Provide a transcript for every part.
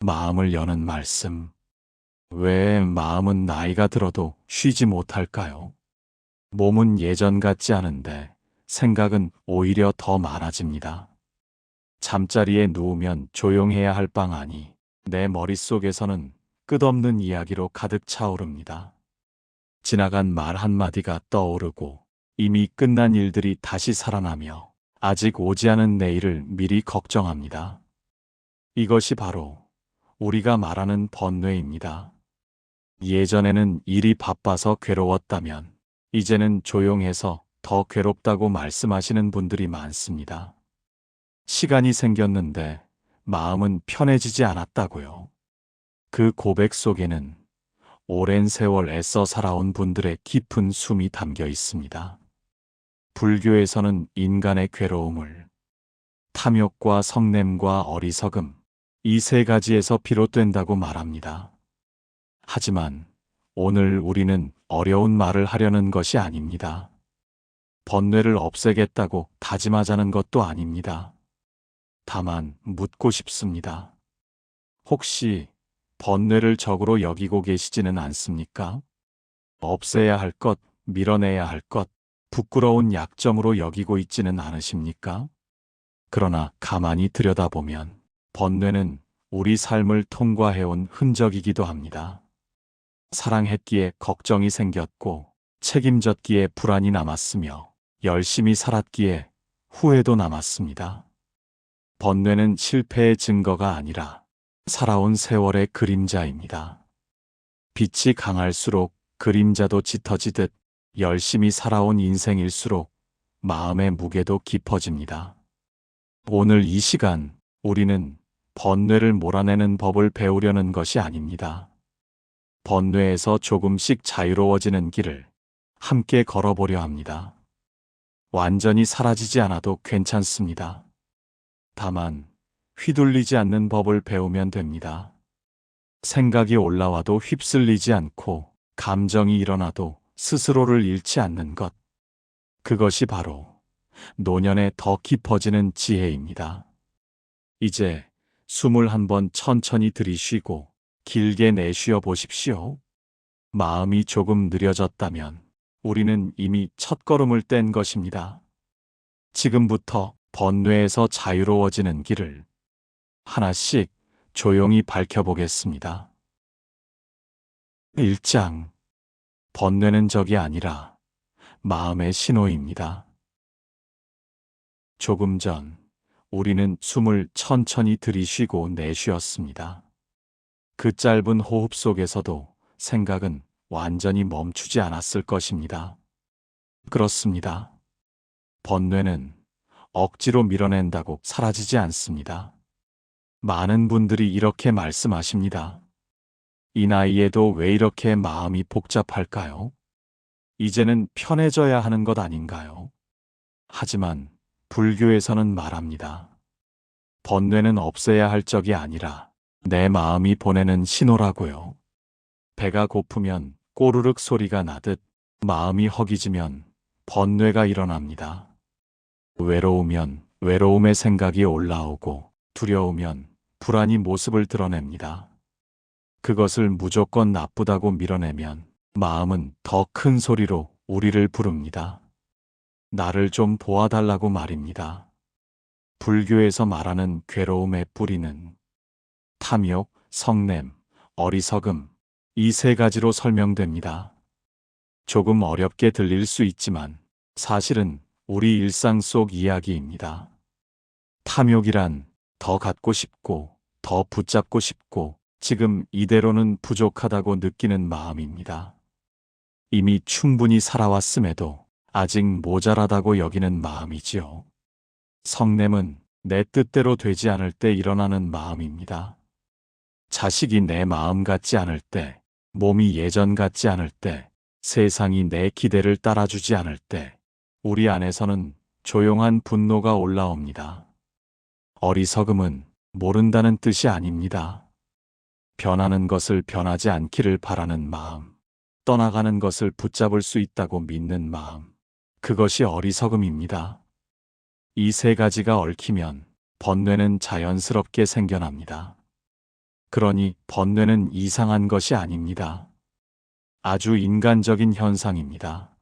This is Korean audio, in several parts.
마음을 여는 말씀. 왜 마음은 나이가 들어도 쉬지 못할까요? 몸은 예전 같지 않은데 생각은 오히려 더 많아집니다. 잠자리에 누우면 조용해야 할 방 아니 내 머릿속에서는 끝없는 이야기로 가득 차오릅니다. 지나간 말 한마디가 떠오르고 이미 끝난 일들이 다시 살아나며 아직 오지 않은 내일을 미리 걱정합니다. 이것이 바로 우리가 말하는 번뇌입니다. 예전에는 일이 바빠서 괴로웠다면 이제는 조용해서 더 괴롭다고 말씀하시는 분들이 많습니다. 시간이 생겼는데 마음은 편해지지 않았다고요. 그 고백 속에는 오랜 세월 애써 살아온 분들의 깊은 숨이 담겨 있습니다. 불교에서는 인간의 괴로움을 탐욕과 성냄과 어리석음, 이 세 가지에서 비롯된다고 말합니다. 하지만 오늘 우리는 어려운 말을 하려는 것이 아닙니다. 번뇌를 없애겠다고 다짐하자는 것도 아닙니다. 다만 묻고 싶습니다. 혹시 번뇌를 적으로 여기고 계시지는 않습니까? 없애야 할 것, 밀어내야 할 것, 부끄러운 약점으로 여기고 있지는 않으십니까? 그러나 가만히 들여다보면 번뇌는 우리 삶을 통과해온 흔적이기도 합니다. 사랑했기에 걱정이 생겼고 책임졌기에 불안이 남았으며 열심히 살았기에 후회도 남았습니다. 번뇌는 실패의 증거가 아니라 살아온 세월의 그림자입니다. 빛이 강할수록 그림자도 짙어지듯 열심히 살아온 인생일수록 마음의 무게도 깊어집니다. 오늘 이 시간 우리는 번뇌를 몰아내는 법을 배우려는 것이 아닙니다. 번뇌에서 조금씩 자유로워지는 길을 함께 걸어보려 합니다. 완전히 사라지지 않아도 괜찮습니다. 다만 휘둘리지 않는 법을 배우면 됩니다. 생각이 올라와도 휩쓸리지 않고 감정이 일어나도 스스로를 잃지 않는 것. 그것이 바로 노년에 더 깊어지는 지혜입니다. 이제 숨을 한번 천천히 들이쉬고 길게 내쉬어 보십시오. 마음이 조금 느려졌다면 우리는 이미 첫걸음을 뗀 것입니다. 지금부터 번뇌에서 자유로워지는 길을 하나씩 조용히 밝혀보겠습니다. 1장. 번뇌는 적이 아니라 마음의 신호입니다. 조금 전 우리는 숨을 천천히 들이쉬고 내쉬었습니다. 그 짧은 호흡 속에서도 생각은 완전히 멈추지 않았을 것입니다. 그렇습니다. 번뇌는 억지로 밀어낸다고 사라지지 않습니다. 많은 분들이 이렇게 말씀하십니다. 이 나이에도 왜 이렇게 마음이 복잡할까요? 이제는 편해져야 하는 것 아닌가요? 하지만 불교에서는 말합니다. 번뇌는 없애야 할 적이 아니라 내 마음이 보내는 신호라고요. 배가 고프면 꼬르륵 소리가 나듯 마음이 허기지면 번뇌가 일어납니다. 외로우면 외로움의 생각이 올라오고 두려우면 불안이 모습을 드러냅니다. 그것을 무조건 나쁘다고 밀어내면 마음은 더 큰 소리로 우리를 부릅니다. 나를 좀 보아달라고 말입니다. 불교에서 말하는 괴로움의 뿌리는 탐욕, 성냄, 어리석음, 이 세 가지로 설명됩니다. 조금 어렵게 들릴 수 있지만 사실은 우리 일상 속 이야기입니다. 탐욕이란 더 갖고 싶고 더 붙잡고 싶고 지금 이대로는 부족하다고 느끼는 마음입니다. 이미 충분히 살아왔음에도 아직 모자라다고 여기는 마음이지요. 성냄은 내 뜻대로 되지 않을 때 일어나는 마음입니다. 자식이 내 마음 같지 않을 때, 몸이 예전 같지 않을 때, 세상이 내 기대를 따라주지 않을 때, 우리 안에서는 조용한 분노가 올라옵니다. 어리석음은 모른다는 뜻이 아닙니다. 변하는 것을 변하지 않기를 바라는 마음, 떠나가는 것을 붙잡을 수 있다고 믿는 마음, 그것이 어리석음입니다. 이 세 가지가 얽히면 번뇌는 자연스럽게 생겨납니다. 그러니 번뇌는 이상한 것이 아닙니다. 아주 인간적인 현상입니다.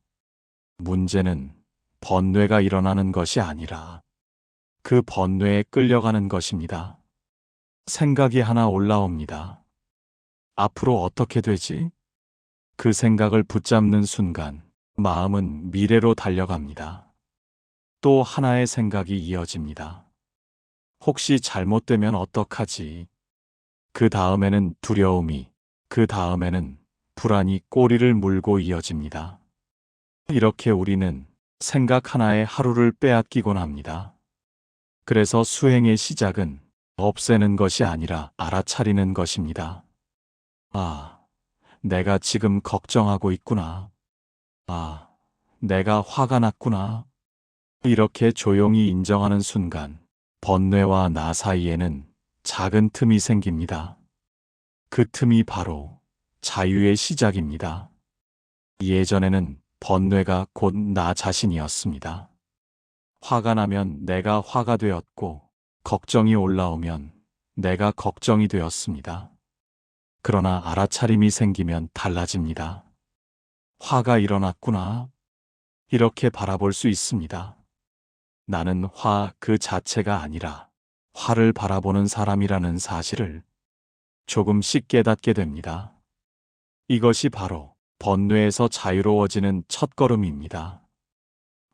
문제는 번뇌가 일어나는 것이 아니라 그 번뇌에 끌려가는 것입니다. 생각이 하나 올라옵니다. 앞으로 어떻게 되지? 그 생각을 붙잡는 순간 마음은 미래로 달려갑니다. 또 하나의 생각이 이어집니다. 혹시 잘못되면 어떡하지? 그 다음에는 두려움이, 그 다음에는 불안이 꼬리를 물고 이어집니다. 이렇게 우리는 생각 하나에 하루를 빼앗기곤 합니다. 그래서 수행의 시작은 없애는 것이 아니라 알아차리는 것입니다. 아, 내가 지금 걱정하고 있구나. 아, 내가 화가 났구나. 이렇게 조용히 인정하는 순간 번뇌와 나 사이에는 작은 틈이 생깁니다. 그 틈이 바로 자유의 시작입니다. 예전에는 번뇌가 곧 나 자신이었습니다. 화가 나면 내가 화가 되었고, 걱정이 올라오면 내가 걱정이 되었습니다. 그러나 알아차림이 생기면 달라집니다. 화가 일어났구나. 이렇게 바라볼 수 있습니다. 나는 화 그 자체가 아니라 화를 바라보는 사람이라는 사실을 조금씩 깨닫게 됩니다. 이것이 바로 번뇌에서 자유로워지는 첫걸음입니다.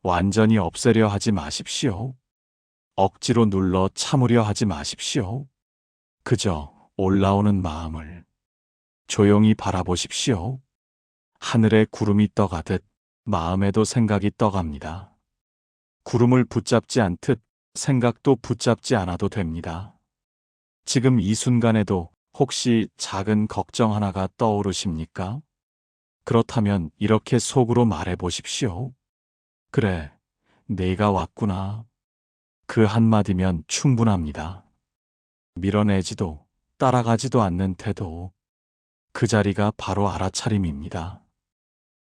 완전히 없애려 하지 마십시오. 억지로 눌러 참으려 하지 마십시오. 그저 올라오는 마음을 조용히 바라보십시오. 하늘에 구름이 떠가듯 마음에도 생각이 떠갑니다. 구름을 붙잡지 않듯 생각도 붙잡지 않아도 됩니다. 지금 이 순간에도 혹시 작은 걱정 하나가 떠오르십니까? 그렇다면 이렇게 속으로 말해 보십시오. 그래, 내가 왔구나. 그 한마디면 충분합니다. 밀어내지도 따라가지도 않는 태도. 그 자리가 바로 알아차림입니다.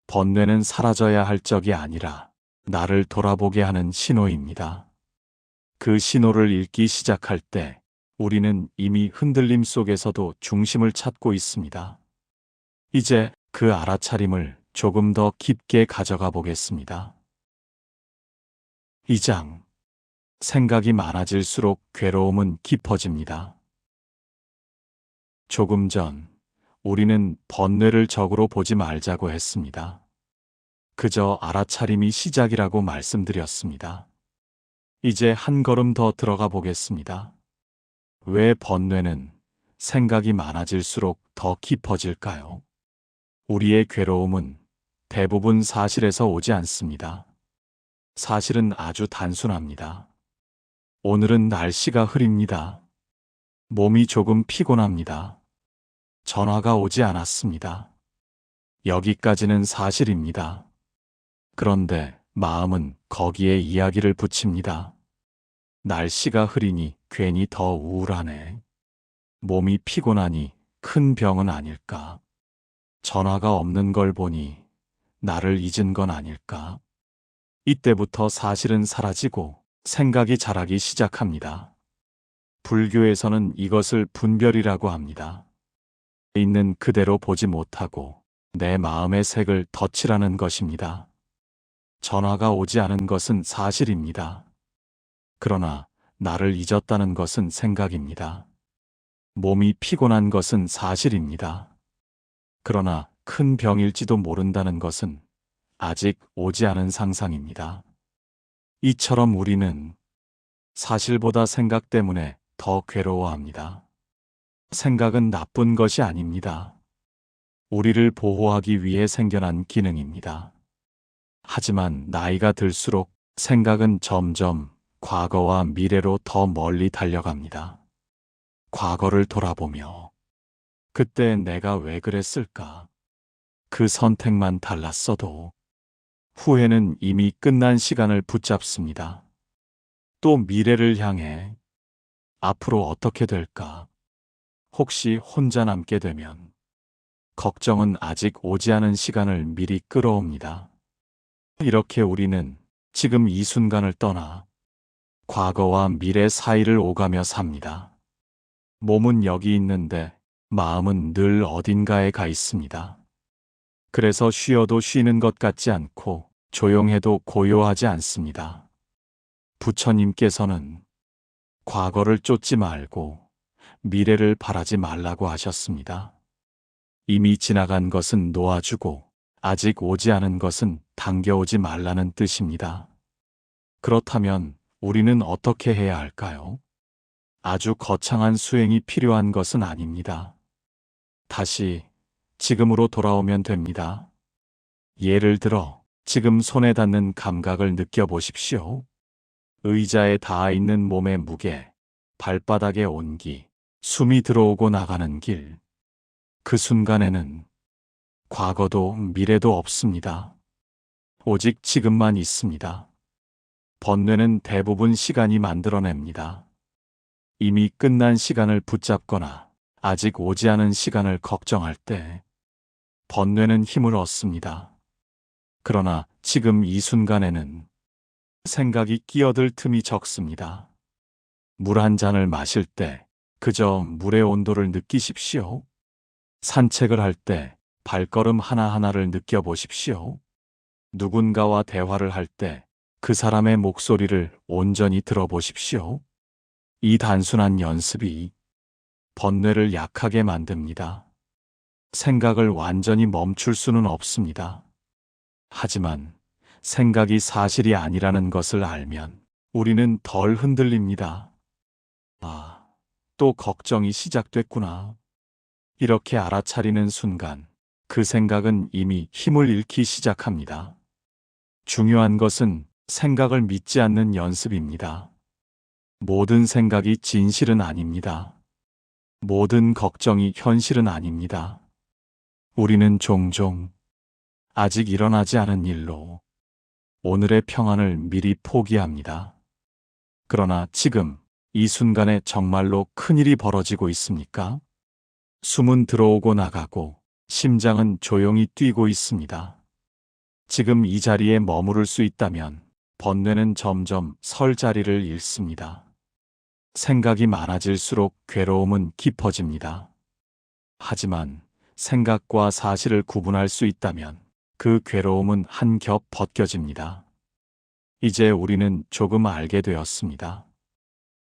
번뇌는 사라져야 할 적이 아니라 나를 돌아보게 하는 신호입니다. 그 신호를 읽기 시작할 때 우리는 이미 흔들림 속에서도 중심을 찾고 있습니다. 이제 그 알아차림을 조금 더 깊게 가져가 보겠습니다. 2장. 생각이 많아질수록 괴로움은 깊어집니다. 조금 전 우리는 번뇌를 적으로 보지 말자고 했습니다. 그저 알아차림이 시작이라고 말씀드렸습니다. 이제 한 걸음 더 들어가 보겠습니다. 왜 번뇌는 생각이 많아질수록 더 깊어질까요? 우리의 괴로움은 대부분 사실에서 오지 않습니다. 사실은 아주 단순합니다. 오늘은 날씨가 흐립니다. 몸이 조금 피곤합니다. 전화가 오지 않았습니다. 여기까지는 사실입니다. 그런데 마음은 거기에 이야기를 붙입니다. 날씨가 흐리니 괜히 더 우울하네. 몸이 피곤하니 큰 병은 아닐까. 전화가 없는 걸 보니 나를 잊은 건 아닐까. 이때부터 사실은 사라지고 생각이 자라기 시작합니다. 불교에서는 이것을 분별이라고 합니다. 있는 그대로 보지 못하고 내 마음의 색을 덧칠하는 것입니다. 전화가 오지 않은 것은 사실입니다. 그러나 나를 잊었다는 것은 생각입니다. 몸이 피곤한 것은 사실입니다. 그러나 큰 병일지도 모른다는 것은 아직 오지 않은 상상입니다. 이처럼 우리는 사실보다 생각 때문에 더 괴로워합니다. 생각은 나쁜 것이 아닙니다. 우리를 보호하기 위해 생겨난 기능입니다. 하지만 나이가 들수록 생각은 점점 과거와 미래로 더 멀리 달려갑니다. 과거를 돌아보며 그때 내가 왜 그랬을까? 그 선택만 달랐어도 후회는 이미 끝난 시간을 붙잡습니다. 또 미래를 향해 앞으로 어떻게 될까? 혹시 혼자 남게 되면 걱정은 아직 오지 않은 시간을 미리 끌어옵니다. 이렇게 우리는 지금 이 순간을 떠나 과거와 미래 사이를 오가며 삽니다. 몸은 여기 있는데 마음은 늘 어딘가에 가 있습니다. 그래서 쉬어도 쉬는 것 같지 않고 조용해도 고요하지 않습니다. 부처님께서는 과거를 쫓지 말고 미래를 바라지 말라고 하셨습니다. 이미 지나간 것은 놓아주고 아직 오지 않은 것은 당겨오지 말라는 뜻입니다. 그렇다면 우리는 어떻게 해야 할까요? 아주 거창한 수행이 필요한 것은 아닙니다. 다시 지금으로 돌아오면 됩니다. 예를 들어 지금 손에 닿는 감각을 느껴보십시오. 의자에 닿아 있는 몸의 무게, 발바닥의 온기, 숨이 들어오고 나가는 길. 그 순간에는 과거도 미래도 없습니다. 오직 지금만 있습니다. 번뇌는 대부분 시간이 만들어냅니다. 이미 끝난 시간을 붙잡거나 아직 오지 않은 시간을 걱정할 때 번뇌는 힘을 얻습니다. 그러나 지금 이 순간에는 생각이 끼어들 틈이 적습니다. 물 한 잔을 마실 때 그저 물의 온도를 느끼십시오. 산책을 할 때 발걸음 하나하나를 느껴보십시오. 누군가와 대화를 할 때 그 사람의 목소리를 온전히 들어보십시오. 이 단순한 연습이 번뇌를 약하게 만듭니다. 생각을 완전히 멈출 수는 없습니다. 하지만 생각이 사실이 아니라는 것을 알면 우리는 덜 흔들립니다. 아, 또 걱정이 시작됐구나. 이렇게 알아차리는 순간 그 생각은 이미 힘을 잃기 시작합니다. 중요한 것은 생각을 믿지 않는 연습입니다. 모든 생각이 진실은 아닙니다. 모든 걱정이 현실은 아닙니다. 우리는 종종 아직 일어나지 않은 일로 오늘의 평안을 미리 포기합니다. 그러나 지금 이 순간에 정말로 큰일이 벌어지고 있습니까? 숨은 들어오고 나가고 심장은 조용히 뛰고 있습니다. 지금 이 자리에 머무를 수 있다면 번뇌는 점점 설 자리를 잃습니다. 생각이 많아질수록 괴로움은 깊어집니다. 하지만 생각과 사실을 구분할 수 있다면 그 괴로움은 한 겹 벗겨집니다. 이제 우리는 조금 알게 되었습니다.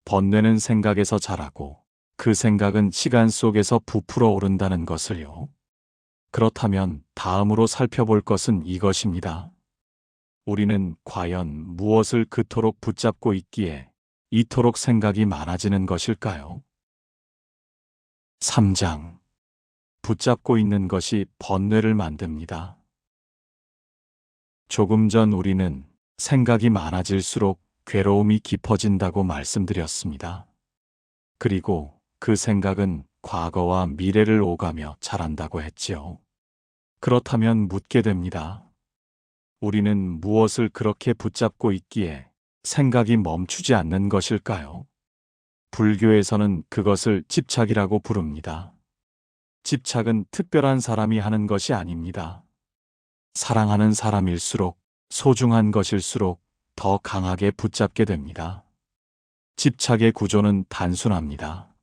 번뇌는 생각에서 자라고 그 생각은 시간 속에서 부풀어 오른다는 것을요. 그렇다면 다음으로 살펴볼 것은 이것입니다. 우리는 과연 무엇을 그토록 붙잡고 있기에 이토록 생각이 많아지는 것일까요? 3장. 붙잡고 있는 것이 번뇌를 만듭니다. 조금 전 우리는 생각이 많아질수록 괴로움이 깊어진다고 말씀드렸습니다. 그리고 그 생각은 과거와 미래를 오가며 자란다고 했지요. 그렇다면 묻게 됩니다. 우리는 무엇을 그렇게 붙잡고 있기에 생각이 멈추지 않는 것일까요? 불교에서는 그것을 집착이라고 부릅니다. 집착은 특별한 사람이 하는 것이 아닙니다. 사랑하는 사람일수록, 소중한 것일수록 더 강하게 붙잡게 됩니다. 집착의 구조는 단순합니다.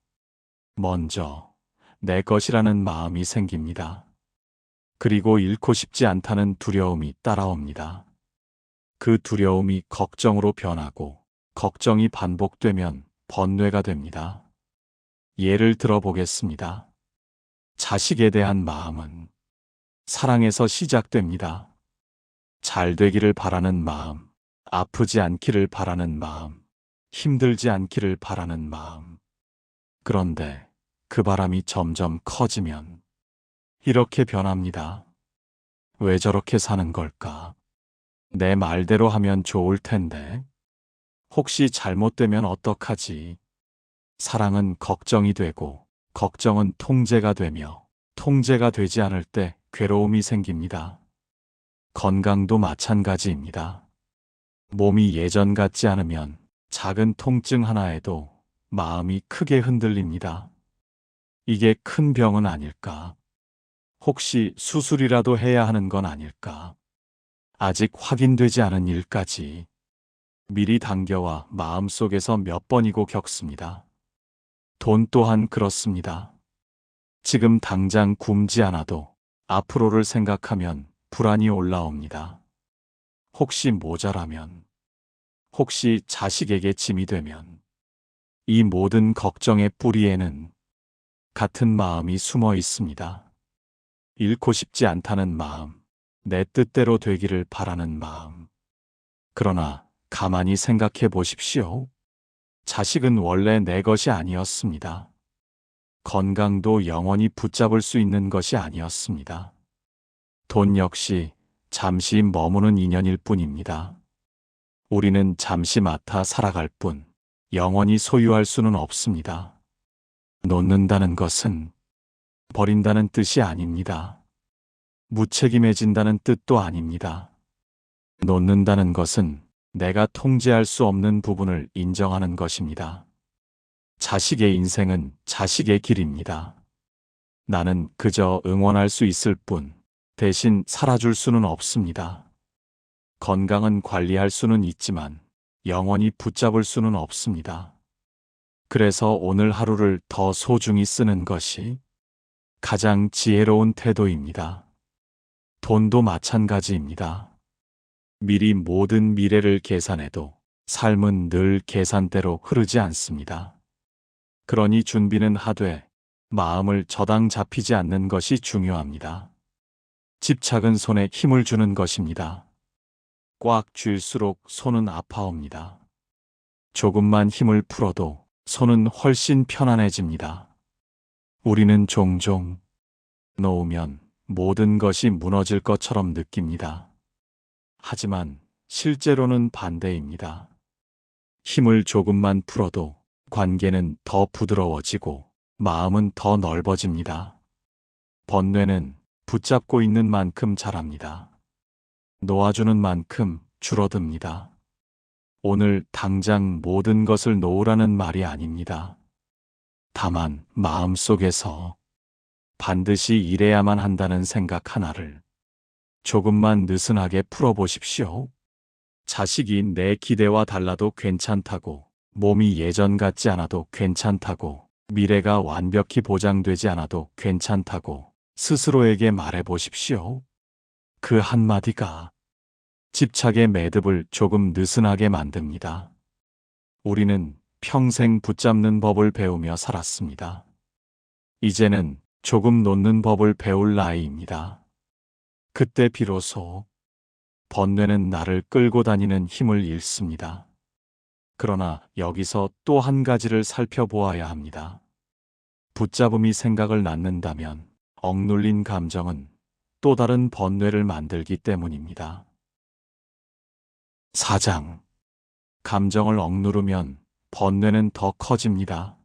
먼저 내 것이라는 마음이 생깁니다. 그리고 잃고 싶지 않다는 두려움이 따라옵니다. 그 두려움이 걱정으로 변하고 걱정이 반복되면 번뇌가 됩니다. 예를 들어보겠습니다. 자식에 대한 마음은 사랑에서 시작됩니다. 잘 되기를 바라는 마음, 아프지 않기를 바라는 마음, 힘들지 않기를 바라는 마음. 그런데 그 바람이 점점 커지면 이렇게 변합니다. 왜 저렇게 사는 걸까? 내 말대로 하면 좋을 텐데. 혹시 잘못되면 어떡하지? 사랑은 걱정이 되고, 걱정은 통제가 되며, 통제가 되지 않을 때 괴로움이 생깁니다. 건강도 마찬가지입니다. 몸이 예전 같지 않으면 작은 통증 하나에도 마음이 크게 흔들립니다. 이게 큰 병은 아닐까? 혹시 수술이라도 해야 하는 건 아닐까? 아직 확인되지 않은 일까지 미리 당겨와 마음속에서 몇 번이고 겪습니다. 돈 또한 그렇습니다. 지금 당장 굶지 않아도 앞으로를 생각하면 불안이 올라옵니다. 혹시 모자라면, 혹시 자식에게 짐이 되면, 이 모든 걱정의 뿌리에는 같은 마음이 숨어 있습니다. 잃고 싶지 않다는 마음, 내 뜻대로 되기를 바라는 마음. 그러나 가만히 생각해 보십시오. 자식은 원래 내 것이 아니었습니다. 건강도 영원히 붙잡을 수 있는 것이 아니었습니다. 돈 역시 잠시 머무는 인연일 뿐입니다. 우리는 잠시 맡아 살아갈 뿐, 영원히 소유할 수는 없습니다. 놓는다는 것은 버린다는 뜻이 아닙니다. 무책임해진다는 뜻도 아닙니다. 놓는다는 것은 내가 통제할 수 없는 부분을 인정하는 것입니다. 자식의 인생은 자식의 길입니다. 나는 그저 응원할 수 있을 뿐 대신 살아줄 수는 없습니다. 건강은 관리할 수는 있지만 영원히 붙잡을 수는 없습니다. 그래서 오늘 하루를 더 소중히 쓰는 것이 가장 지혜로운 태도입니다. 돈도 마찬가지입니다. 미리 모든 미래를 계산해도 삶은 늘 계산대로 흐르지 않습니다. 그러니 준비는 하되 마음을 저당 잡히지 않는 것이 중요합니다. 집착은 손에 힘을 주는 것입니다. 꽉 쥘수록 손은 아파옵니다. 조금만 힘을 풀어도 손은 훨씬 편안해집니다. 우리는 종종 놓으면 모든 것이 무너질 것처럼 느낍니다. 하지만 실제로는 반대입니다. 힘을 조금만 풀어도 관계는 더 부드러워지고 마음은 더 넓어집니다. 번뇌는 붙잡고 있는 만큼 자랍니다. 놓아주는 만큼 줄어듭니다. 오늘 당장 모든 것을 놓으라는 말이 아닙니다. 다만 마음속에서 반드시 이래야만 한다는 생각 하나를 조금만 느슨하게 풀어보십시오. 자식이 내 기대와 달라도 괜찮다고, 몸이 예전 같지 않아도 괜찮다고, 미래가 완벽히 보장되지 않아도 괜찮다고 스스로에게 말해보십시오. 그 한마디가 집착의 매듭을 조금 느슨하게 만듭니다. 우리는 평생 붙잡는 법을 배우며 살았습니다. 이제는 조금 놓는 법을 배울 나이입니다. 그때 비로소 번뇌는 나를 끌고 다니는 힘을 잃습니다. 그러나 여기서 또 한 가지를 살펴보아야 합니다. 붙잡음이 생각을 낳는다면 억눌린 감정은 또 다른 번뇌를 만들기 때문입니다. 4장. 감정을 억누르면 번뇌는 더 커집니다.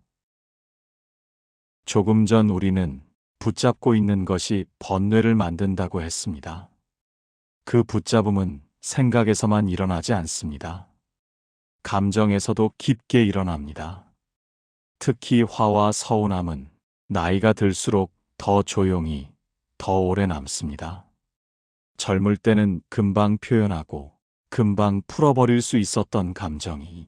조금 전 우리는 붙잡고 있는 것이 번뇌를 만든다고 했습니다. 그 붙잡음은 생각에서만 일어나지 않습니다. 감정에서도 깊게 일어납니다. 특히 화와 서운함은 나이가 들수록 더 조용히, 더 오래 남습니다. 젊을 때는 금방 표현하고 금방 풀어버릴 수 있었던 감정이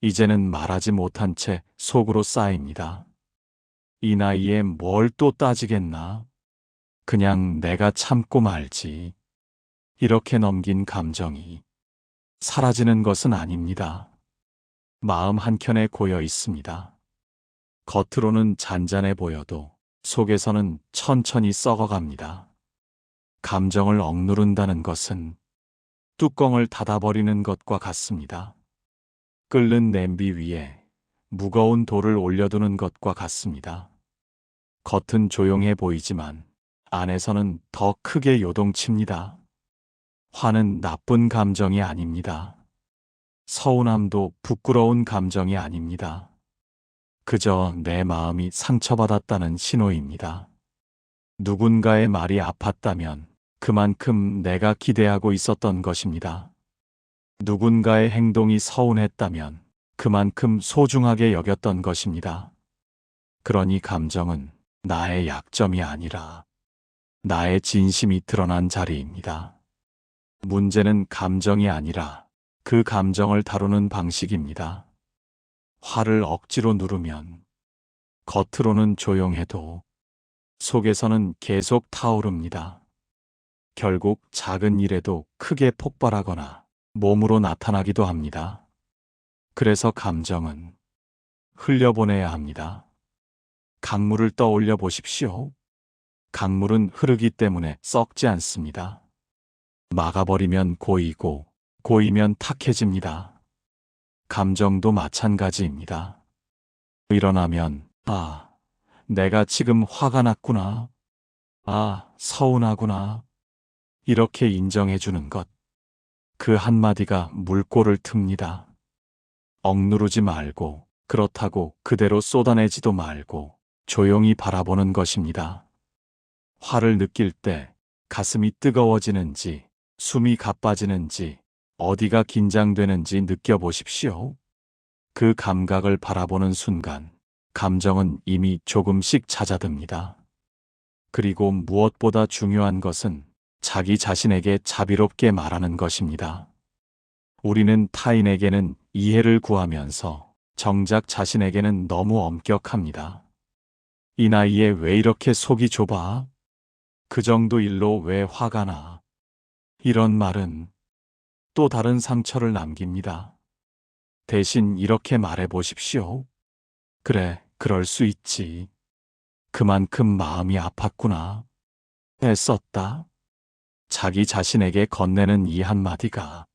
이제는 말하지 못한 채 속으로 쌓입니다. 이 나이에 뭘 또 따지겠나? 그냥 내가 참고 말지. 이렇게 넘긴 감정이 사라지는 것은 아닙니다. 마음 한켠에 고여 있습니다. 겉으로는 잔잔해 보여도 속에서는 천천히 썩어갑니다. 감정을 억누른다는 것은 뚜껑을 닫아버리는 것과 같습니다. 끓는 냄비 위에 무거운 돌을 올려두는 것과 같습니다. 겉은 조용해 보이지만 안에서는 더 크게 요동칩니다. 화는 나쁜 감정이 아닙니다. 서운함도 부끄러운 감정이 아닙니다. 그저 내 마음이 상처받았다는 신호입니다. 누군가의 말이 아팠다면 그만큼 내가 기대하고 있었던 것입니다. 누군가의 행동이 서운했다면 그만큼 소중하게 여겼던 것입니다. 그러니 감정은 나의 약점이 아니라 나의 진심이 드러난 자리입니다. 문제는 감정이 아니라 그 감정을 다루는 방식입니다. 화를 억지로 누르면 겉으로는 조용해도 속에서는 계속 타오릅니다. 결국 작은 일에도 크게 폭발하거나 몸으로 나타나기도 합니다. 그래서 감정은 흘려보내야 합니다. 강물을 떠올려 보십시오. 강물은 흐르기 때문에 썩지 않습니다. 막아버리면 고이고, 고이면 탁해집니다. 감정도 마찬가지입니다. 일어나면, 아, 내가 지금 화가 났구나. 아, 서운하구나. 이렇게 인정해주는 것. 그 한마디가 물꼬를 틉니다. 억누르지 말고, 그렇다고 그대로 쏟아내지도 말고, 조용히 바라보는 것입니다. 화를 느낄 때 가슴이 뜨거워지는지, 숨이 가빠지는지, 어디가 긴장되는지 느껴보십시오. 그 감각을 바라보는 순간, 감정은 이미 조금씩 잦아듭니다. 그리고 무엇보다 중요한 것은 자기 자신에게 자비롭게 말하는 것입니다. 우리는 타인에게는 이해를 구하면서 정작 자신에게는 너무 엄격합니다. 이 나이에 왜 이렇게 속이 좁아? 그 정도 일로 왜 화가 나? 이런 말은 또 다른 상처를 남깁니다. 대신 이렇게 말해 보십시오. 그래, 그럴 수 있지. 그만큼 마음이 아팠구나. 애썼다. 자기 자신에게 건네는 이 한마디가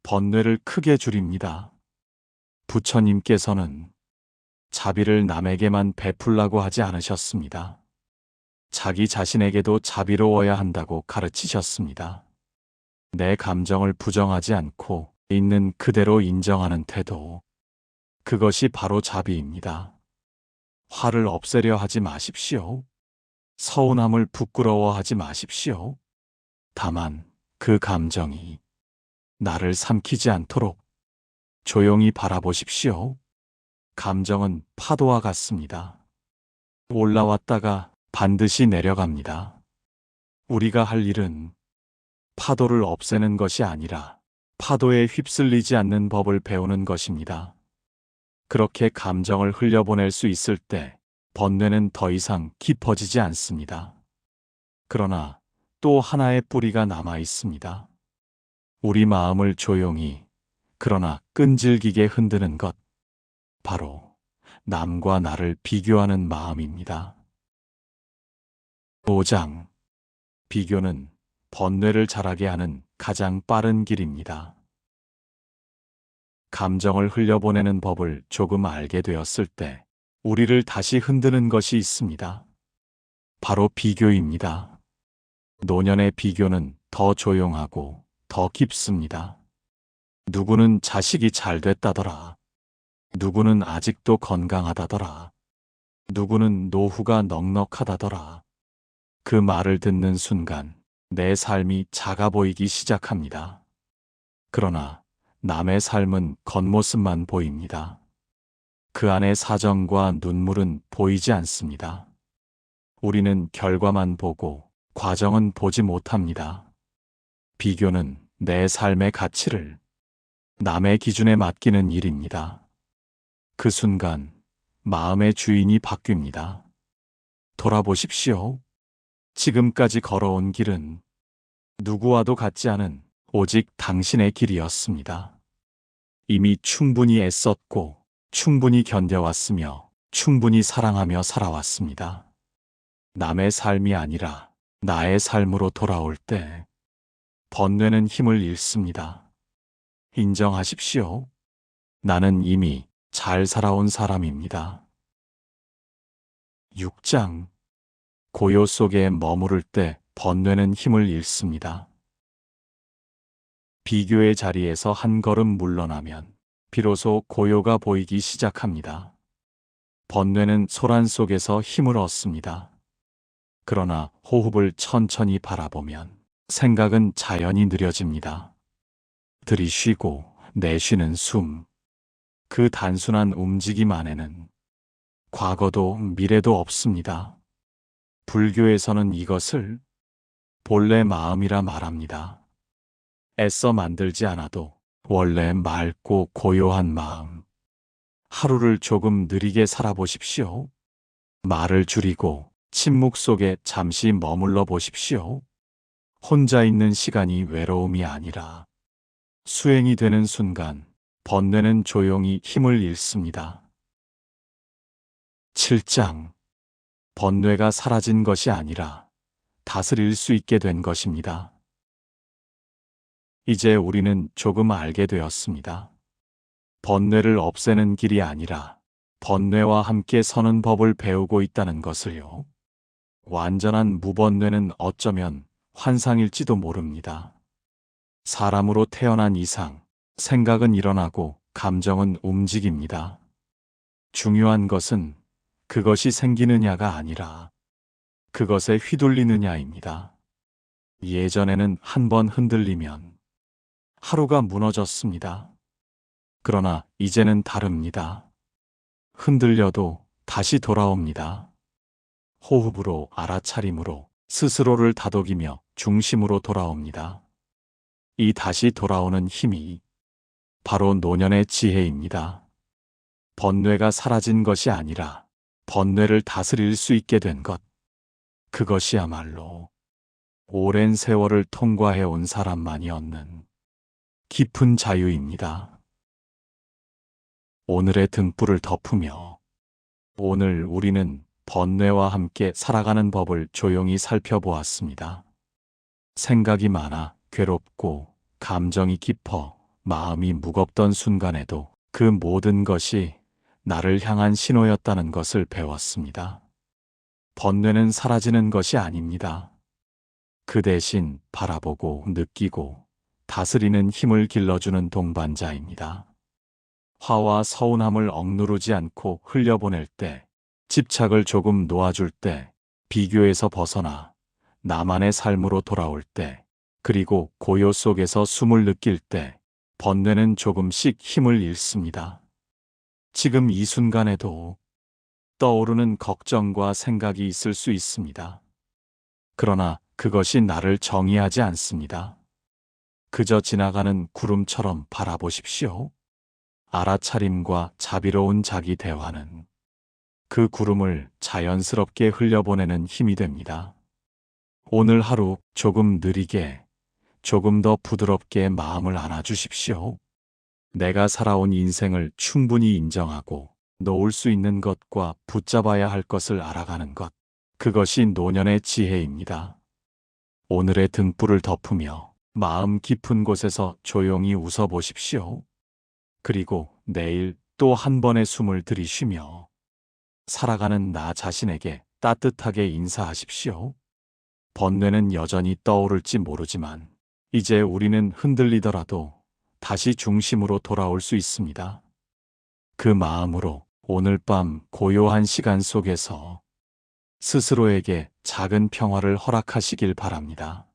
번뇌를 크게 줄입니다. 부처님께서는 자비를 남에게만 베풀라고 하지 않으셨습니다. 자기 자신에게도 자비로워야 한다고 가르치셨습니다. 내 감정을 부정하지 않고 있는 그대로 인정하는 태도. 그것이 바로 자비입니다. 화를 없애려 하지 마십시오. 서운함을 부끄러워하지 마십시오. 다만 그 감정이 나를 삼키지 않도록 조용히 바라보십시오. 감정은 파도와 같습니다. 올라왔다가 반드시 내려갑니다. 우리가 할 일은 파도를 없애는 것이 아니라 파도에 휩쓸리지 않는 법을 배우는 것입니다. 그렇게 감정을 흘려보낼 수 있을 때 번뇌는 더 이상 깊어지지 않습니다. 그러나 또 하나의 뿌리가 남아 있습니다. 우리 마음을 조용히, 그러나 끈질기게 흔드는 것. 바로 남과 나를 비교하는 마음입니다. 5장. 비교는 번뇌를 자라게 하는 가장 빠른 길입니다. 감정을 흘려보내는 법을 조금 알게 되었을 때 우리를 다시 흔드는 것이 있습니다. 바로 비교입니다. 노년의 비교는 더 조용하고 더 깊습니다. 누구는 자식이 잘 됐다더라. 누구는 아직도 건강하다더라. 누구는 노후가 넉넉하다더라. 그 말을 듣는 순간 내 삶이 작아 보이기 시작합니다. 그러나 남의 삶은 겉모습만 보입니다. 그 안의 사정과 눈물은 보이지 않습니다. 우리는 결과만 보고 과정은 보지 못합니다. 비교는 내 삶의 가치를 남의 기준에 맡기는 일입니다. 그 순간 마음의 주인이 바뀝니다. 돌아보십시오. 지금까지 걸어온 길은 누구와도 같지 않은 오직 당신의 길이었습니다. 이미 충분히 애썼고 충분히 견뎌왔으며 충분히 사랑하며 살아왔습니다. 남의 삶이 아니라 나의 삶으로 돌아올 때 번뇌는 힘을 잃습니다. 인정하십시오. 나는 이미 잘 살아온 사람입니다. 6장. 고요 속에 머무를 때 번뇌는 힘을 잃습니다. 비교의 자리에서 한 걸음 물러나면 비로소 고요가 보이기 시작합니다. 번뇌는 소란 속에서 힘을 얻습니다. 그러나 호흡을 천천히 바라보면 생각은 자연히 느려집니다. 들이쉬고 내쉬는 숨. 그 단순한 움직임 안에는 과거도 미래도 없습니다. 불교에서는 이것을 본래 마음이라 말합니다. 애써 만들지 않아도 원래 맑고 고요한 마음. 하루를 조금 느리게 살아보십시오. 말을 줄이고 침묵 속에 잠시 머물러 보십시오. 혼자 있는 시간이 외로움이 아니라 수행이 되는 순간 번뇌는 조용히 힘을 잃습니다. 7장. 번뇌가 사라진 것이 아니라 다스릴 수 있게 된 것입니다. 이제 우리는 조금 알게 되었습니다. 번뇌를 없애는 길이 아니라 번뇌와 함께 서는 법을 배우고 있다는 것을요. 완전한 무번뇌는 어쩌면 환상일지도 모릅니다. 사람으로 태어난 이상 생각은 일어나고 감정은 움직입니다. 중요한 것은 그것이 생기느냐가 아니라 그것에 휘둘리느냐입니다. 예전에는 한 번 흔들리면 하루가 무너졌습니다. 그러나 이제는 다릅니다. 흔들려도 다시 돌아옵니다. 호흡으로, 알아차림으로, 스스로를 다독이며 중심으로 돌아옵니다. 이 다시 돌아오는 힘이 바로 노년의 지혜입니다. 번뇌가 사라진 것이 아니라 번뇌를 다스릴 수 있게 된 것. 그것이야말로 오랜 세월을 통과해온 사람만이 얻는 깊은 자유입니다. 오늘의 등불을 덮으며 오늘 우리는 번뇌와 함께 살아가는 법을 조용히 살펴보았습니다. 생각이 많아 괴롭고 감정이 깊어 마음이 무겁던 순간에도 그 모든 것이 나를 향한 신호였다는 것을 배웠습니다. 번뇌는 사라지는 것이 아닙니다. 그 대신 바라보고 느끼고 다스리는 힘을 길러주는 동반자입니다. 화와 서운함을 억누르지 않고 흘려보낼 때, 집착을 조금 놓아줄 때, 비교에서 벗어나 나만의 삶으로 돌아올 때, 그리고 고요 속에서 숨을 느낄 때, 번뇌는 조금씩 힘을 잃습니다. 지금 이 순간에도 떠오르는 걱정과 생각이 있을 수 있습니다. 그러나 그것이 나를 정의하지 않습니다. 그저 지나가는 구름처럼 바라보십시오. 알아차림과 자비로운 자기 대화는 그 구름을 자연스럽게 흘려보내는 힘이 됩니다. 오늘 하루 조금 느리게, 조금 더 부드럽게 마음을 안아주십시오. 내가 살아온 인생을 충분히 인정하고 놓을 수 있는 것과 붙잡아야 할 것을 알아가는 것. 그것이 노년의 지혜입니다. 오늘의 등불을 덮으며 마음 깊은 곳에서 조용히 웃어보십시오. 그리고 내일 또 한 번의 숨을 들이쉬며 살아가는 나 자신에게 따뜻하게 인사하십시오. 번뇌는 여전히 떠오를지 모르지만 이제 우리는 흔들리더라도 다시 중심으로 돌아올 수 있습니다. 그 마음으로 오늘 밤 고요한 시간 속에서 스스로에게 작은 평화를 허락하시길 바랍니다.